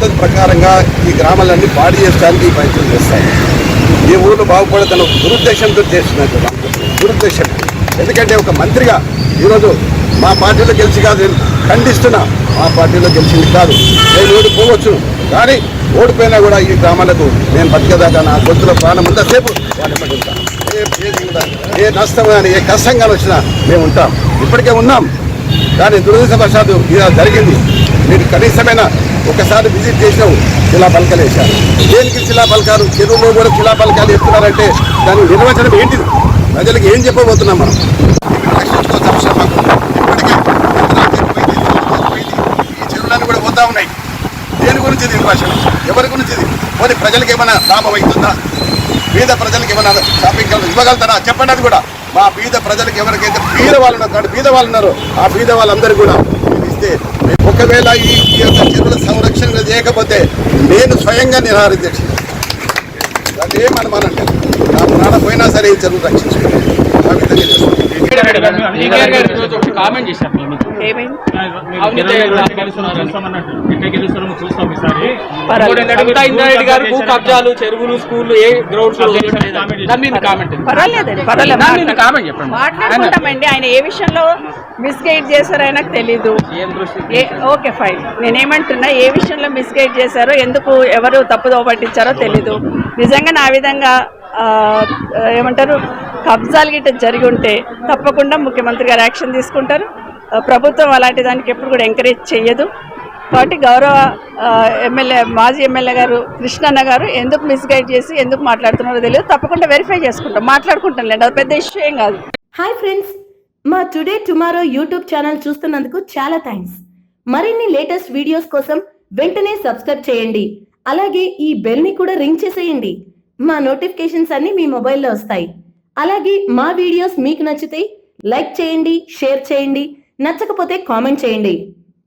పద్ధతి ప్రకారంగా ఈ గ్రామాలన్నీ పాడు చేయడానికి ఈ ప్రయత్నం చేస్తారు. ఈ ఊరు బాగుపడతను దురుద్దేశంతో చేస్తున్నట్టు దురుద్దేశం. ఎందుకంటే ఒక మంత్రిగా ఈరోజు మా పార్టీలో గెలిచి కాదు, నేను ఖండిస్తున్నా. మా పార్టీలో గెలిచింది కాదు, నేను ఓడిపోవచ్చు. కానీ ఓడిపోయినా కూడా ఈ గ్రామాలకు నేను బతికేదాకా నా గొంతులో ప్రాణం ఉందసేపు వాళ్ళు ఎప్పటి ఉంటాం. ఏ నష్టం కానీ ఏ కష్టం కానీ వచ్చినా మేము ఉంటాం. ఇప్పటికే ఉన్నాం. కానీ దురదృష్టవశాత్తు ఇలా జరిగింది. మీరు కనీసమైన ఒకసారి విజిట్ చేసినావు, శిలా పలకలు వేశారు. దేనికి శిలా పలకాలు? చెరువులో కూడా శిలా పలకాలు వేస్తున్నారంటే దాని నిర్వచనం ఏంటిది? ప్రజలకు ఏం చెప్పబోతున్నాం మనం? ఇప్పటికే ఈ చెరువులన్నీ కూడా పోతా ఉన్నాయి. దేని గురించి నిర్వచనం? ఎవరి గురించి? పోనీ ప్రజలకు ఏమైనా లాభం అవుతుందా? పేద ప్రజలకు ఏమైనా షాపింగ్ ఇవ్వగలుగుతారా? చెప్పండి. అది కూడా మా పేద ప్రజలకు ఎవరికైతే పేద వాళ్ళు ఉన్నారు, పేద వాళ్ళు ఉన్నారో ఆ పేద వాళ్ళందరూ కూడా ఇస్తే, ఒకవేళ ఈ యొక్క చెరువుల సంరక్షణ చేయకపోతే నేను స్వయంగా నిరాహార దీక్ష అదేమనమానంటే నా ప్రాణ పోయినా సరే ఈ చెరువులు రక్షించుకోవాలి. ఆ విధంగా చేస్తాను. కబ్జాలు, చెరువులు, స్కూళ్ళు, ఏ గ్రౌండ్స్ మాట్లాడుకుంటామండి. ఆయన ఏ విషయంలో మిస్గైడ్ చేశారో ఆయనకు తెలీదు. Okay fine. నేనేమంటున్నా, ఏ విషయంలో మిస్గైడ్ చేశారో, ఎందుకు ఎవరు తప్పుదోవ పట్టించారో తెలీదు. నిజంగా నా విధంగా ఏమంటారు, కబ్జాలు గిట్ట జరిగి ఉంటే తప్పకుండా ముఖ్యమంత్రి గారు యాక్షన్ తీసుకుంటారు. ప్రభుత్వం అలాంటి దానికి ఎప్పుడు కూడా ఎంకరేజ్ చేయదు. కాబట్టి గౌరవ ఎమ్మెల్యే, మాజీ ఎమ్మెల్యే గారు కృష్ణన్న గారు ఎందుకు మిస్గైడ్ చేసి ఎందుకు మాట్లాడుతున్నారో తెలియదు. తప్పకుండా వెరిఫై చేసుకుంటాం, మాట్లాడుకుంటాం లేండి, అది పెద్ద ఇష్యూ ఏం కాదు. హాయ్ ఫ్రెండ్స్, మా టుడే టుమారో యూట్యూబ్ ఛానల్ చూస్తున్నందుకు చాలా థ్యాంక్స్. మరిన్ని లేటెస్ట్ వీడియోస్ కోసం వెంటనే సబ్స్క్రైబ్ చేయండి. అలాగే ఈ బెల్ని కూడా రింగ్ చేసేయండి. మా నోటిఫికేషన్స్ అన్ని మీ మొబైల్లో వస్తాయి. అలాగే మా వీడియోస్ మీకు నచ్చితే లైక్ చేయండి, షేర్ చేయండి, నచ్చకపోతే కామెంట్ చేయండి.